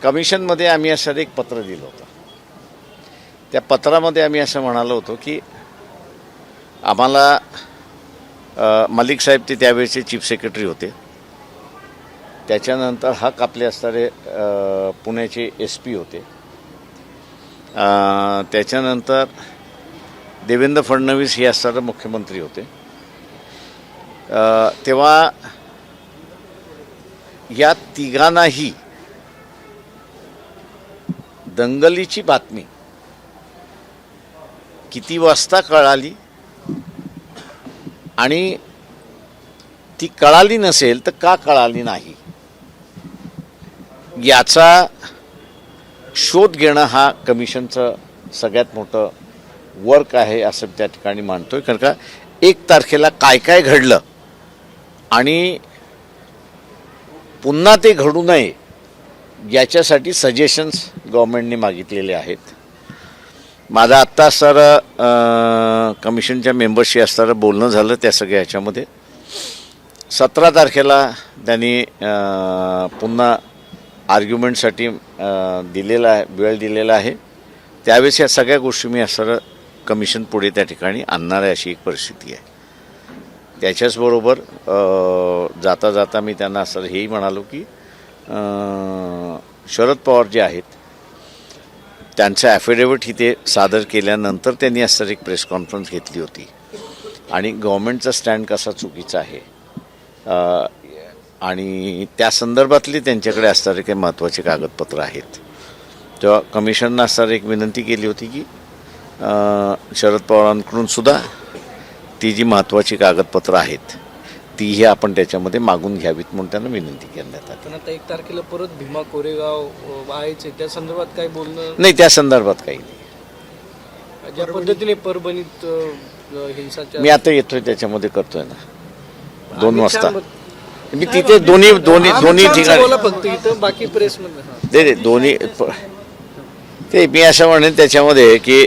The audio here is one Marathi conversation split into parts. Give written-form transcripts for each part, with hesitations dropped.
कमिशनमध्ये आम्ही असं एक पत्र दिलं होतं. त्या पत्रामध्ये आम्ही असं म्हणालो होतो की आम्हाला मलिक साहेब ते त्यावेळेचे चीफ सेक्रेटरी होते. त्याच्यानंतर हक आपले असणारे पुण्याचे SP होते. त्याच्यानंतर देवेंद्र फडणवीस हे असणारे मुख्यमंत्री होते. तेव्हा या तिघांनाही दंगलीची बातमी किती वाजता कळाली आणि ती कळाली नसेल तर का कळाली नाही याचा शोध घेणं हा कमिशनचं सगळ्यात मोठं वर्क आहे असं त्या ठिकाणी मानतोय. कारण का 1 तारखेला काय काय घडलं आणि पुन्हा ते घडू नये याच्यासाठी सजेशन्स गव्हर्नमेंटने मागितलेले आहेत. माझं आत्ता सर कमिशनच्या मेंबर्सशी असणारं बोलणं झालं त्या सगळ्या ह्याच्यामध्ये. 17 तारखेला त्यांनी पुन्हा आर्ग्युमेंटसाठी दिलेला आहे, वेळ दिलेला आहे. त्यावेळेस या सगळ्या गोष्टी मी असं कमिशन पुढे त्या ठिकाणी आणणार आहे अशी एक परिस्थिती आहे. त्याच्याचबरोबर जाता जाता मी त्यांना असं हेही म्हणालो की शरद पवार जे आहेत त्यांचं ॲफिडेव्हिट इथे सादर केल्यानंतर त्यांनी असं एक प्रेस कॉन्फरन्स घेतली होती आणि गव्हर्नमेंटचा स्टँड कसा चुकीचा आहे आणि त्या संदर्भातली त्यांच्याकडे असणारे काही महत्त्वाचे कागदपत्र आहेत. तेव्हा कमिशननं असणारी एक विनंती केली होती की शरद पवारांकडून सुद्धा ती जी महत्त्वाची कागदपत्र आहेत तीही आपण त्याच्यामध्ये मागून घ्यावीत म्हणून त्यांना विनंती करण्यात आली. आता 1 तारखेला परत भीमा कोरेगाव आहेच, त्या संदर्भात काही बोलणं नाही, त्या संदर्भात काही नाही. ज्या पद्धतीने परभणीत हिंसाचार मी आता येतोय त्याच्यामध्ये करतोय ना 2 वाजता मी तिथे दोन्ही ठिकाणी फक्त इथं बाकी प्रेसमध्ये ते दोन्ही ते मी असं म्हणेन त्याच्यामध्ये की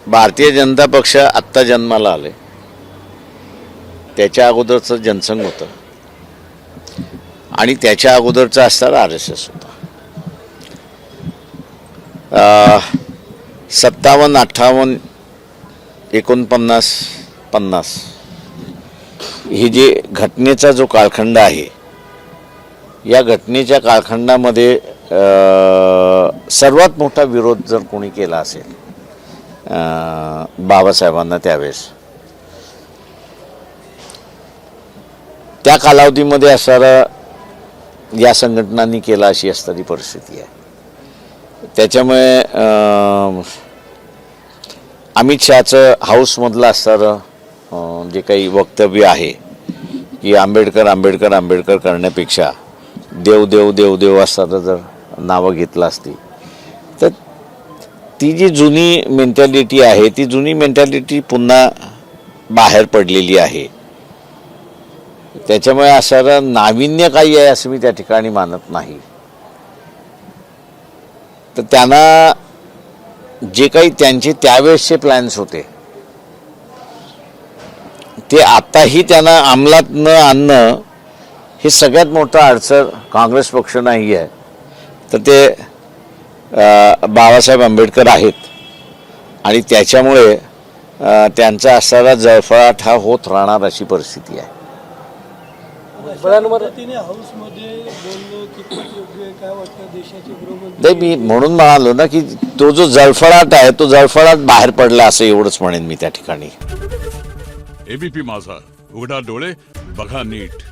भारतीय जनता पक्ष आत्ता जन्माला आले, त्याच्या अगोदरचं जनसंघ होतं आणि त्याच्या अगोदरचं असणारा RSS होता. 57, 58, 49, 50 ही जी घटनेचा जो कालखंड आहे या घटनेच्या कालखंडामध्ये सर्वात मोठा विरोध जर कोणी केला असेल बाबासाहेबांना त्यावेळेस त्या कालावधीमध्ये असणारा या संघटनांनी केला अशी असणारी परिस्थिती आहे. त्याच्यामुळे अमित शहाचं हाऊसमधलं असणारं जे काही वक्तव्य आहे की आंबेडकर करण्यापेक्षा देव असणारं जर नावं घेतलं असती तर ती जी जुनी मेंटॅलिटी आहे ती जुनी मेंटॅलिटी पुन्हा बाहेर पडलेली आहे. त्याच्यामुळे असं नाविन्य काही आहे असं मी त्या ठिकाणी मानत नाही. तर त्यांना जे काही त्यांचे त्यावेळेसचे प्लॅन्स होते ते आताही त्यांना अंमलात न आणणं हे सगळ्यात मोठं अडचण काँग्रेस पक्ष नाही आहे तर ते बाबासाहेब आंबेडकर आहेत आणि त्याच्यामुळे त्यांचा असणारा जळफळाट हा होत राहणार अशी परिस्थिती आहे. नाही, मी म्हणून म्हणालो ना की तो जो जळफळाट आहे तो जळफळाट बाहेर पडला असं एवढंच म्हणेन मी त्या ठिकाणी. ABP माझा, उघडा डोळे बघा नीट.